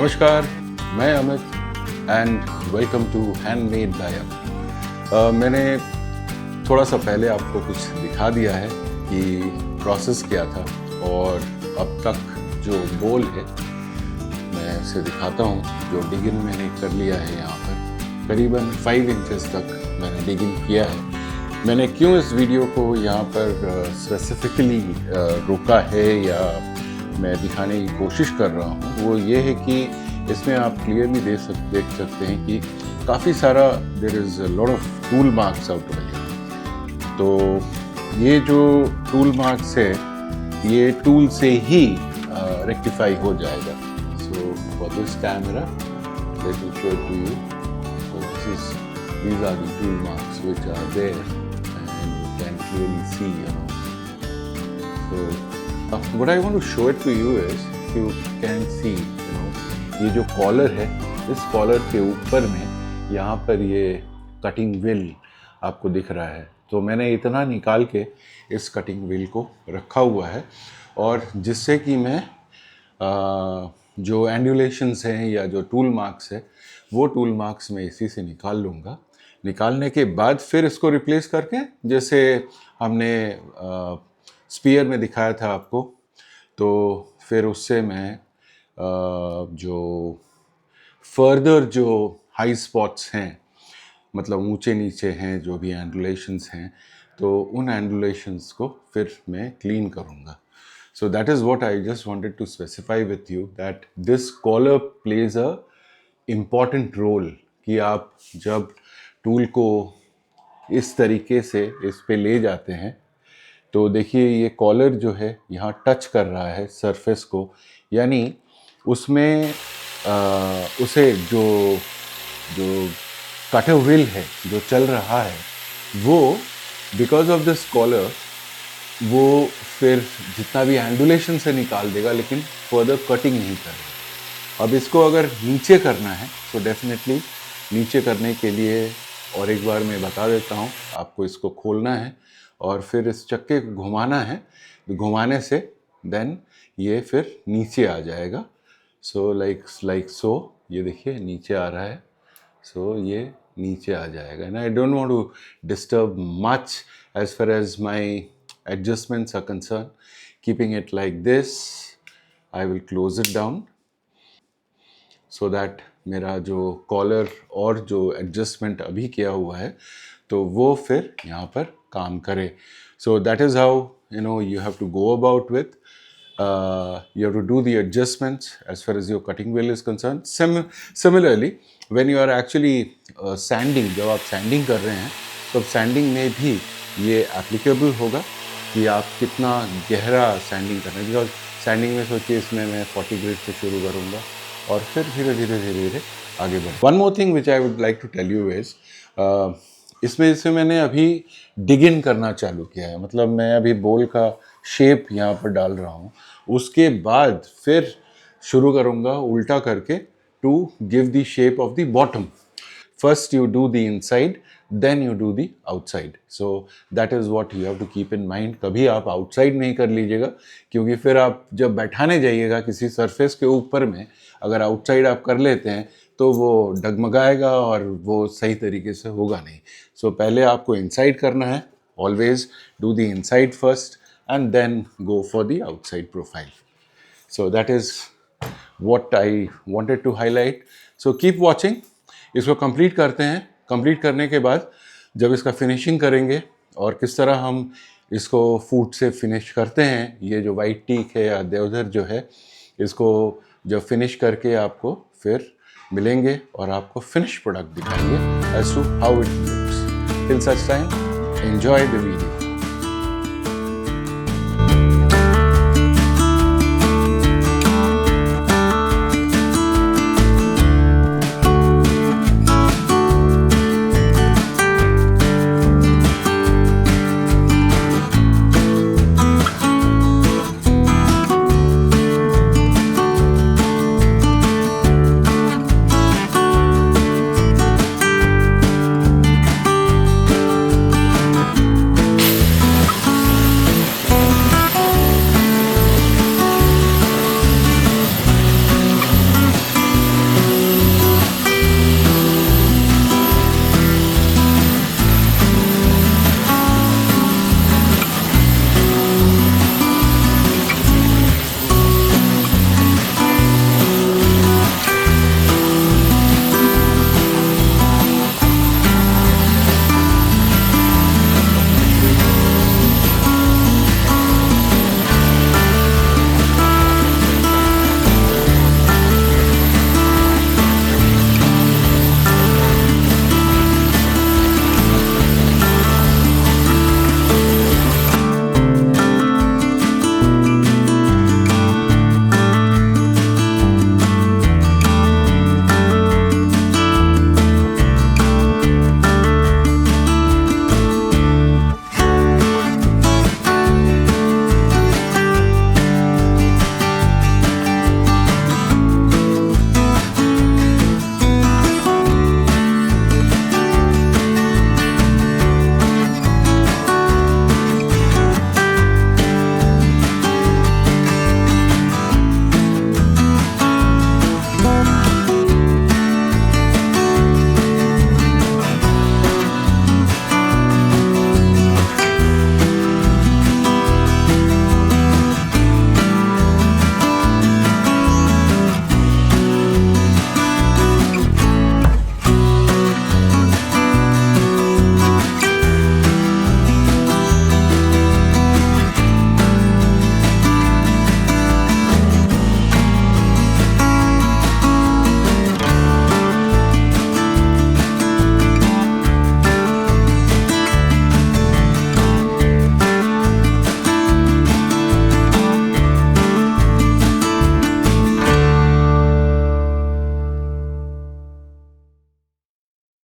नमस्कार, मैं Amit and welcome to handmade by Amit. मैंने थोड़ा सा पहले आपको कुछ दिखा दिया है कि प्रोसेस क्या था और अब तक जो बोल है मैं उसे दिखाता हूँ। जो डिगिंग मैंने कर लिया है यहाँ पर करीबन 5 इंचेस तक मैंने डिगिंग किया है। मैंने क्यों इस वीडियो को यहाँ पर स्पेसिफिकली रोका है या मैं दिखाने की कोशिश कर रहा हूँ, वो ये है कि इसमें आप क्लियरली देख सकते हैं कि काफ़ी सारा there is a lot of tool marks out here. तो ये जो टूल मार्क्स है ये टूल से ही रेक्टिफाई हो जाएगा। So for this camera let me show to you. सो these are the tool marks which are there and you can clearly see, you know. So what I want to show it to you is you can see, you know, ये जो collar है इस collar के ऊपर में यहाँ पर ये कटिंग व्हील आपको दिख रहा है। तो मैंने इतना निकाल के इस कटिंग व्हील को रखा हुआ है और जिससे कि मैं जो एंडुलेशंस हैं या जो टूल मार्क्स है वो टूल मार्क्स मैं इसी से निकाल लूँगा। निकालने के बाद फिर इसको रिप्लेस करके जैसे हमने स्पीयर में दिखाया था आपको, तो फिर उससे मैं जो फर्दर जो हाई स्पॉट्स हैं, मतलब ऊंचे नीचे हैं जो भी एंडुलेशंस हैं, तो उन एंडुलेशंस को फिर मैं क्लीन करूँगा। So that is what I just wanted to specify with you, that this collar plays a important role कि आप जब टूल को इस तरीके से इस पे ले जाते हैं तो देखिए ये कॉलर जो है यहाँ टच कर रहा है सरफेस को, यानी उसमें उसे जो कटर व्हील है जो चल रहा है वो बिकॉज ऑफ दिस कॉलर वो फिर जितना भी एंडुलेशन से निकाल देगा लेकिन फर्दर कटिंग नहीं करेगा। अब इसको अगर नीचे करना है तो डेफिनेटली नीचे करने के लिए और एक बार मैं बता देता हूँ, आपको इसको खोलना है और फिर इस चक्के को घुमाना है। घुमाने से देन ये फिर नीचे आ जाएगा। सो लाइक सो, ये देखिए नीचे आ रहा है। सो ये नीचे आ जाएगा and I don't want to disturb much as far as my adjustments are concerned. Keeping it like this, I will close it down so that मेरा जो कॉलर और जो एडजस्टमेंट अभी किया हुआ है तो वो फिर यहाँ पर काम करे। So that is how you know you have to go about with. You have to do the adjustments as far as your cutting wheel is concerned. Similarly, when you are actually sanding, जब आप sanding कर रहे हैं तो sanding में भी ये applicable होगा कि आप कितना गहरा सैंडिंग कर रहे हैं। बिकॉज सैंडिंग में सोचिए इसमें मैं 40 ग्रेड से शुरू करूँगा और फिर धीरे धीरे आगे बढ़। One more thing which I would like to tell you is, इसमें जैसे मैंने अभी डिग इन करना चालू किया है, मतलब मैं अभी बोल का शेप यहाँ पर डाल रहा हूँ, उसके बाद फिर शुरू करूँगा उल्टा करके to give the shape of the bottom. First you do the inside, then you do the outside. So that is what you have to keep in mind. कभी आप outside नहीं कर लीजिएगा क्योंकि फिर आप जब बैठाने जाइएगा किसी सरफेस के ऊपर में अगर outside आप कर लेते हैं तो वो डगमगाएगा और वो सही तरीके से होगा नहीं। So पहले आपको inside करना है, always do the inside first and then go for the outside profile. So that is what I wanted to highlight. So keep watching. इसको कंप्लीट करते हैं। कंप्लीट करने के बाद जब इसका फिनिशिंग करेंगे और किस तरह हम इसको फूड से फिनिश करते हैं, ये जो वाइट टीक है या देवधर जो है, इसको जब फिनिश करके आपको फिर मिलेंगे और आपको फिनिश प्रोडक्ट दिखाएंगे as to how it looks. Till such time enjoy the video.